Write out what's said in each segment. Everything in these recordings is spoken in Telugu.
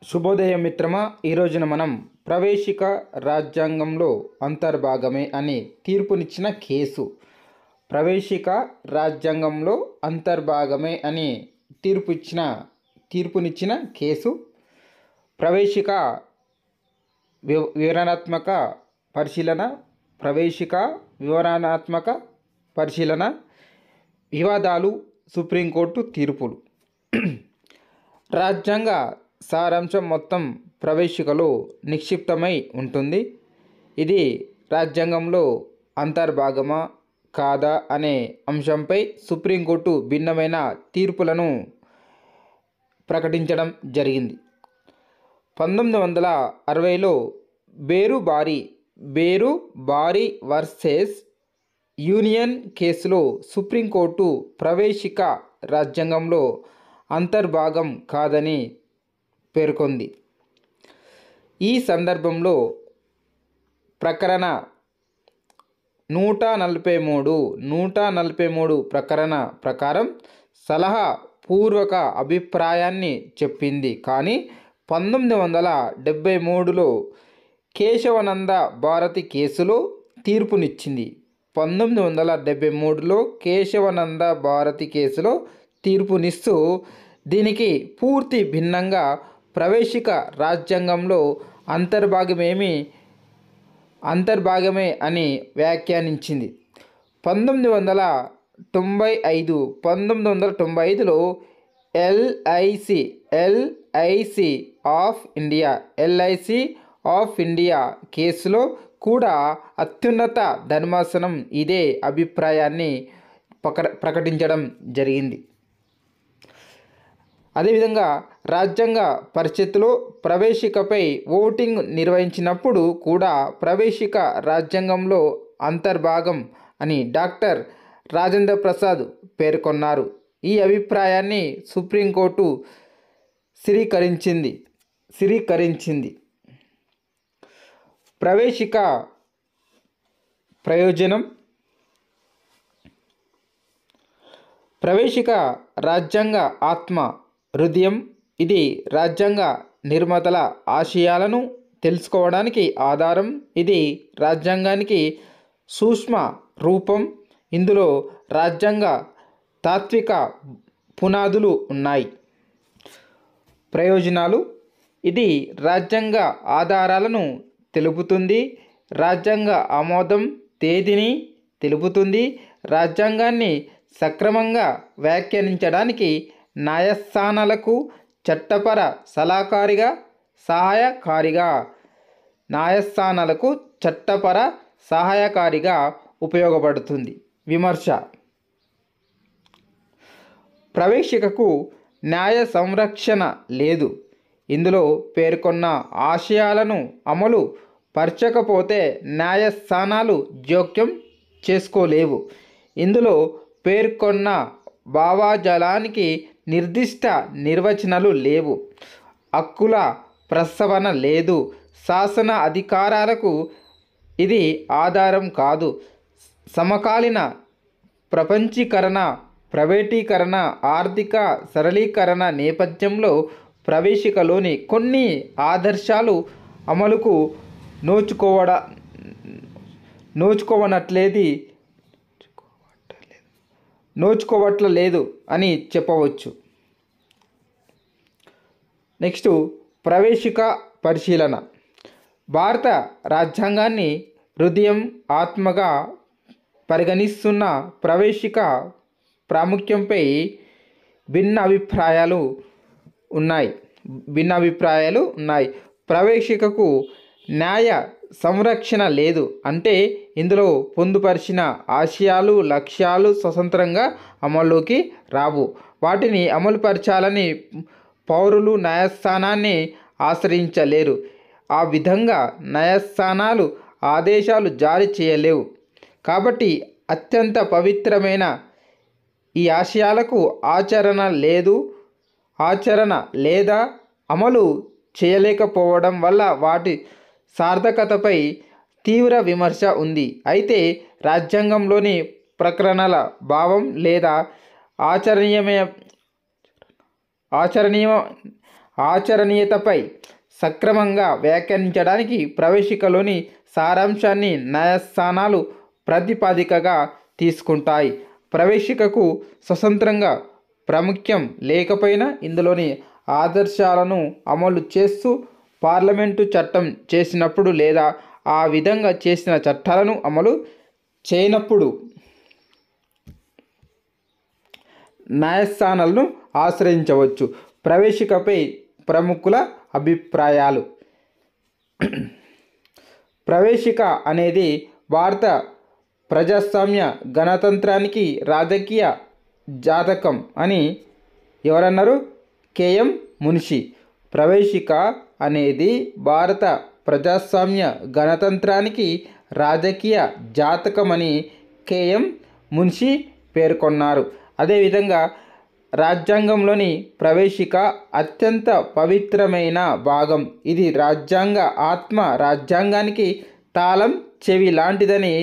శుభోదయం మిత్రమా. ఈ రోజున మనం ప్రవేశిక రాజ్యాంగంలో అంతర్భాగమే అని తీర్పునిచ్చిన కేసు. ప్రవేశిక రాజ్యాంగంలో అంతర్భాగమే అని తీర్పునిచ్చిన కేసు. ప్రవేశిక వివరణాత్మక పరిశీలన. ప్రవేశిక వివరణాత్మక పరిశీలన. వివాదాలు, సుప్రీంకోర్టు తీర్పులు. రాజ్యాంగ సారాంశం మొత్తం ప్రవేశికలో నిక్షిప్తమై ఉంటుంది. ఇది రాజ్యాంగంలో అంతర్భాగమా కాదా అనే అంశంపై సుప్రీంకోర్టు భిన్నమైన తీర్పులను ప్రకటించడం జరిగింది. 1960లో బేరు బారీ వర్సెస్ యూనియన్ కేసులో సుప్రీంకోర్టు ప్రవేశిక రాజ్యాంగంలో అంతర్భాగం కాదని పేర్కొంది. ఈ సందర్భంలో ప్రకరణ 143 ప్రకరణ ప్రకారం సలహా పూర్వక అభిప్రాయాన్ని చెప్పింది. కానీ 1973లో కేశవానంద భారతి కేసులో తీర్పునిచ్చింది. 1973లో కేశవానంద భారతి కేసులో తీర్పునిస్తూ దీనికి పూర్తి భిన్నంగా ప్రవేశిక రాజ్యాంగంలో అంతర్భాగమే అని వ్యాఖ్యానించింది. 1995లో ఎల్ఐసి ఆఫ్ ఇండియా కేసులో కూడా అత్యున్నత ధర్మాసనం ఇదే అభిప్రాయాన్ని ప్రకటించడం జరిగింది. అదేవిధంగా రాజ్యాంగ పరిషత్తులో ప్రవేశికపై ఓటింగ్ నిర్వహించినప్పుడు కూడా ప్రవేశిక రాజ్యాంగంలో అంతర్భాగం అని డాక్టర్ రాజేంద్ర ప్రసాద్ పేర్కొన్నారు. ఈ అభిప్రాయాన్ని సుప్రీంకోర్టు స్థిరీకరించింది. ప్రవేశిక ప్రయోజనం. ప్రవేశిక రాజ్యాంగ ఆత్మ, హృదయం. ఇది రాజ్యాంగ నిర్మాతల ఆశయాలను తెలుసుకోవడానికి ఆధారం. ఇది రాజ్యాంగానికి సూక్ష్మ రూపం. ఇందులో రాజ్యాంగ తాత్విక పునాదులు ఉన్నాయి. ప్రయోజనాలు. ఇది రాజ్యాంగ ఆధారాలను తెలుపుతుంది. రాజ్యాంగ ఆమోదం తేదీని తెలుపుతుంది. రాజ్యాంగాన్ని సక్రమంగా వ్యాఖ్యానించడానికి న్యాయస్థానాలకు చట్టపర సహాయకారిగా ఉపయోగపడుతుంది. విమర్శ. ప్రవేశికకు న్యాయ సంరక్షణ లేదు. ఇందులో పేర్కొన్న ఆశయాలను అమలు పరచకపోతే న్యాయస్థానాలు జోక్యం చేసుకోలేవు. ఇందులో పేర్కొన్న భావజాలానికి నిర్దిష్ట నిర్వచనాలు లేవు. హక్కుల ప్రస్తావన లేదు. శాసన అధికారాలకు ఇది ఆధారం కాదు. సమకాలీన ప్రపంచీకరణ, ప్రైవేటీకరణ, ఆర్థిక సరళీకరణ నేపథ్యంలో ప్రవేశికలోని కొన్ని ఆదర్శాలు అమలుకు నోచుకోవట్లేదు అని చెప్పవచ్చు. నెక్స్ట్, ప్రవేశిక పరిశీలన. భారత రాజ్యాంగాన్ని హృదయం, ఆత్మగా పరిగణిస్తున్న ప్రవేశిక ప్రాముఖ్యంపై భిన్న అభిప్రాయాలు ఉన్నాయి. ప్రవేశికకు న్యాయ సంరక్షణ లేదు అంటే ఇందులో పొందుపరిచిన ఆశయాలు, లక్ష్యాలు స్వతంత్రంగా అమల్లోకి రావు. వాటిని అమలుపరచాలని పౌరులు న్యాయస్థానాన్ని ఆశ్రయించలేరు. ఆ విధంగా న్యాయస్థానాలు ఆదేశాలు జారీ చేయలేవు. కాబట్టి అత్యంత పవిత్రమైన ఈ ఆశయాలకు ఆచరణ లేదా అమలు చేయలేకపోవడం వల్ల వాటి సార్థకతపై తీవ్ర విమర్శ ఉంది. అయితే రాజ్యాంగంలోని ప్రకరణల భావం లేదా ఆచరణీయతపై సక్రమంగా వ్యాఖ్యానించడానికి ప్రవేశికలోని సారాంశాన్ని న్యాయస్థానాలు ప్రాతిపదికగా తీసుకుంటాయి. ప్రవేశికకు స్వతంత్రంగా ప్రాముఖ్యం లేకపోయినా ఇందులోని ఆదర్శాలను అమలు చేస్తూ పార్లమెంటు చట్టం చేసినప్పుడు లేదా ఆ విధంగా చేసిన చట్టాలను అమలు చేయనప్పుడు న్యాయస్థానాలను ఆశ్రయించవచ్చు. ప్రవేశికపై ప్రముఖుల అభిప్రాయాలు. ప్రవేశిక అనేది భారత ప్రజాస్వామ్య గణతంత్రానికి రాజకీయ జాతకం అని ఎవరన్నారు? కేఎం మున్షి. ప్రవేశిక అనేది భారత ప్రజాస్వామ్య గణతంత్రానికి రాజకీయ జాతకమని కేఎం మున్షి పేర్కొన్నారు. అదేవిధంగా రాజ్యాంగంలోని ప్రవేశిక అత్యంత పవిత్రమైన భాగం. ఇది రాజ్యాంగ ఆత్మ, రాజ్యాంగానికి తాళం చెవి లాంటిదని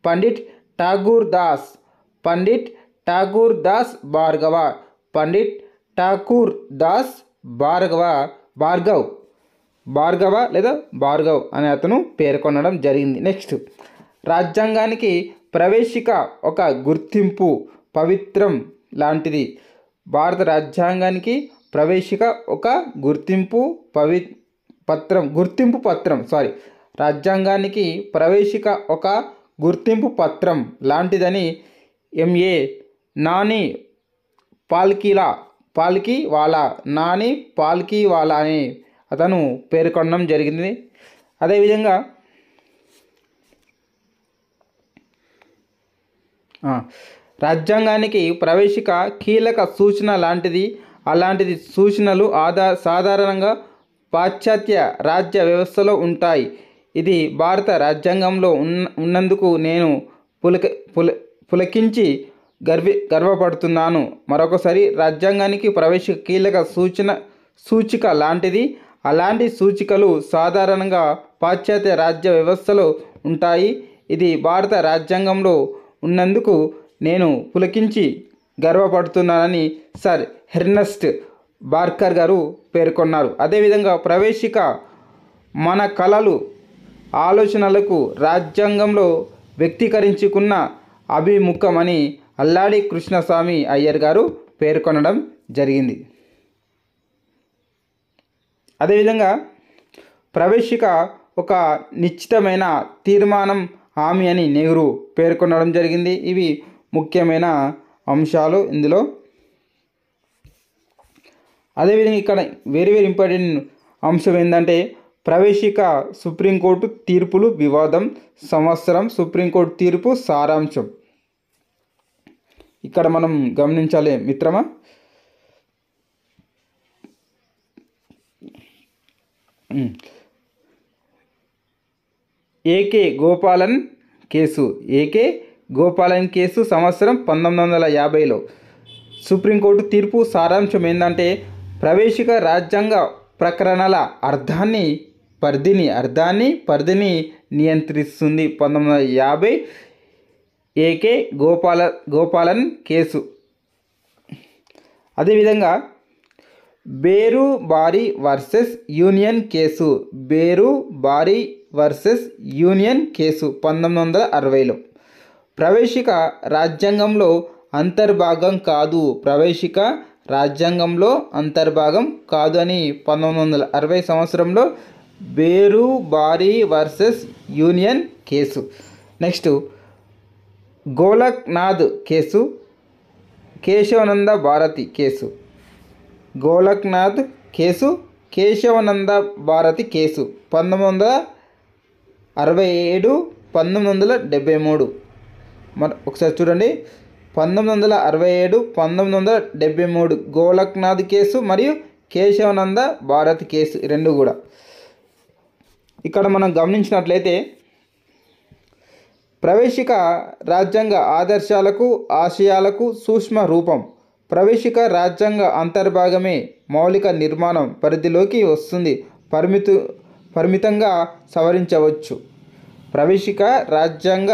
పండిట్ ఠాగూర్ దాస్ భార్గవ్ అనే అతను పేర్కొనడం జరిగింది. నెక్స్ట్, రాజ్యాంగానికి ప్రవేశిక ఒక గుర్తింపు పవిత్రం లాంటిది. భారత రాజ్యాంగానికి ప్రవేశిక ఒక గుర్తింపు పత్రం రాజ్యాంగానికి ప్రవేశిక ఒక గుర్తింపు పత్రం లాంటిదని ఎంఏ నాని పాల్కీవాలా అని అతను పేర్కొనడం జరిగింది. అదేవిధంగా రాజ్యాంగానికి ప్రవేశిక కీలక సూచన లాంటిది. అలాంటిది సూచనలు సాధారణంగా పాశ్చాత్య రాజ్య వ్యవస్థలో ఉంటాయి. ఇది భారత రాజ్యాంగంలో ఉన్నందుకు నేను పులకించి గర్వపడుతున్నాను. మరొకసారి, రాజ్యాంగానికి ప్రవేశిక కీలక సూచిక లాంటిది. అలాంటి సూచికలు సాధారణంగా పాశ్చాత్య రాజ్య వ్యవస్థలో ఉంటాయి. ఇది భారత రాజ్యాంగంలో ఉన్నందుకు నేను పులకించి గర్వపడుతున్నానని సర్ ఎర్నెస్ట్ బార్కర్ గారు పేర్కొన్నారు. అదేవిధంగా ప్రవేశిక మన కలలు, ఆలోచనలకు రాజ్యాంగంలో వ్యక్తీకరించుకున్న అభిముఖమని అల్లాడి కృష్ణస్వామి అయ్యర్ గారు పేర్కొనడం జరిగింది. అదేవిధంగా ప్రవేశిక ఒక నిశ్చితమైన తీర్మానం, హామీ అని నెహ్రూ పేర్కొనడం జరిగింది. ఇవి ముఖ్యమైన అంశాలు ఇందులో. అదేవిధంగా ఇక్కడ వెరీ ఇంపార్టెంట్ అంశం ఏంటంటే ప్రవేశిక సుప్రీంకోర్టు తీర్పులు వివాదం, సంవత్సరం సుప్రీంకోర్టు తీర్పు సారాంశం. ఇక్కడ మనం గమనించాలి మిత్రమా. ఏకే గోపాలన్ కేసు సంవత్సరం 1950లో. సుప్రీంకోర్టు తీర్పు సారాంశం ఏంటంటే ప్రవేశిక రాజ్యాంగ ప్రకరణల పరిధిని నియంత్రిస్తుంది. 1950 ఏకే గోపాలన్ కేసు. అదేవిధంగా బేరుబారి వర్సెస్ యూనియన్ కేసు 1960లో. ప్రవేశిక రాజ్యాంగంలో అంతర్భాగం కాదు అని 1960 సంవత్సరంలో Berubari versus union case. Next, Golaknath case, Kesavananda Bharati case. 1967, 1973. ఒకసారి చూడండి, 1967, 1973 గోలక్నాథ్ కేసు మరియు కేశవానంద భారతి కేసు రెండు కూడా. ఇక్కడ మనం గమనించినట్లయితే ప్రవేశిక రాజ్యాంగ ఆదర్శాలకు, ఆశయాలకు సూక్ష్మ రూపం. ప్రవేశిక రాజ్యాంగ అంతర్భాగమే మౌలిక నిర్మాణం పరిధిలోకి వస్తుంది, పరిమితంగా సవరించవచ్చు. ప్రవేశిక రాజ్యాంగ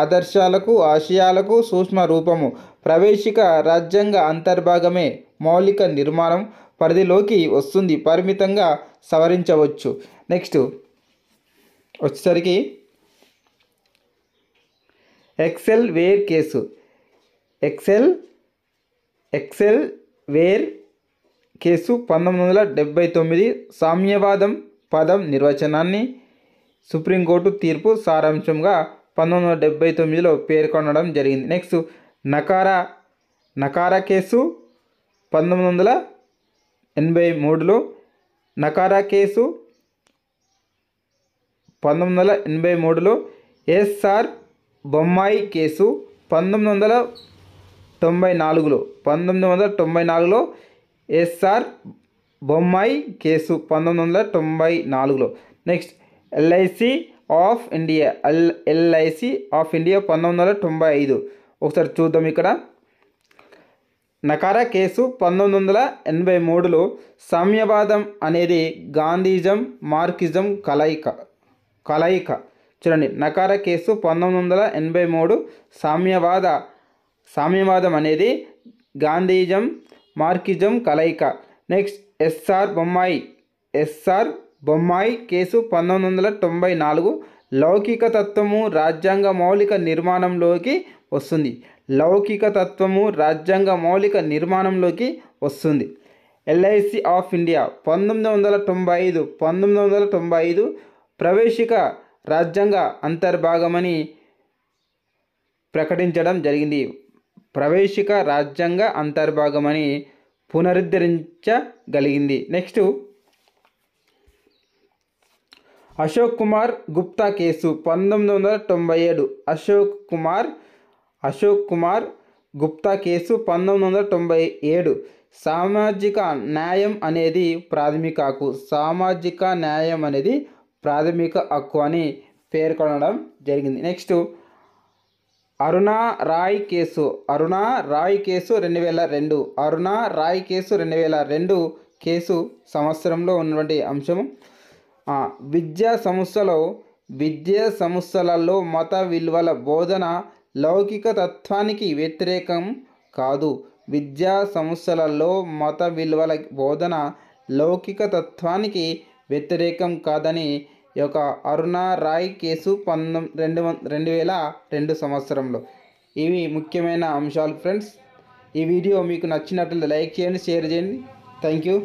ఆదర్శాలకు, ఆశయాలకు సూక్ష్మ రూపము. ప్రవేశిక రాజ్యాంగ అంతర్భాగమే మౌలిక నిర్మాణం పరిధిలోకి వస్తుంది, పరిమితంగా సవరించవచ్చు. నెక్స్ట్ వచ్చేసరికి Excel Wear case. Excel Wear case 1979 సామ్యవాదం పదం నిర్వచనాన్ని సుప్రీంకోర్టు తీర్పు సారాంశంగా 1979లో పేర్కొనడం జరిగింది. నెక్స్ట్ నకారా కేసు 1983లో నకారా కేసు 1983లో ఎస్ఆర్ బొమ్మాయి కేసు 1994లో ఎస్ఆర్ బొమ్మాయి కేసు 1994లో. Next LIC of India 1995. ఒకసారి చూద్దాం. ఇక్కడ నకారా కేసు 1983లో సామ్యవాదం అనేది గాంధీజం మార్క్సిజం కలయిక. చూడండి, నకారా కేసు 1983 సామ్యవాదం అనేది గాంధీజం మార్క్సిజం కలయిక. నెక్స్ట్ ఎస్ఆర్ బొమ్మాయి కేసు 1994 లౌకిక తత్వము రాజ్యాంగ మౌలిక నిర్మాణంలోకి వస్తుంది. ఎల్ఐసి ఆఫ్ ఇండియా 1995 ప్రవేశిక రాజ్యాంగ అంతర్భాగమని ప్రకటించడం జరిగింది. ప్రవేశిక రాజ్యాంగ అంతర్భాగమని పునరుద్ధరించగలిగింది. Next Ashok Kumar Gupta case 1997. Ashok Kumar Gupta case 1997 సామాజిక న్యాయం అనేది ప్రాథమిక హక్కు అని పేర్కొనడం జరిగింది. Next Aruna Roy case 2002. Aruna Roy case 2002 case సంవత్సరంలో ఉన్నటువంటి అంశము. విద్యా సంస్థలలో మత విలువల బోధన లౌకిక తత్వానికి వ్యతిరేకం కాదు. విద్యా సంస్థలలో మత విలువల బోధన లౌకిక తత్వానికి వ్యతిరేకం కాదని ఈ యొక్క అరుణా రాయ్ కేసు 2002 సంవత్సరంలో. ఇవి ముఖ్యమైన అంశాలు ఫ్రెండ్స్. ఈ వీడియో మీకు నచ్చినట్లయితే లైక్ చేయండి, షేర్ చేయండి. Thank you.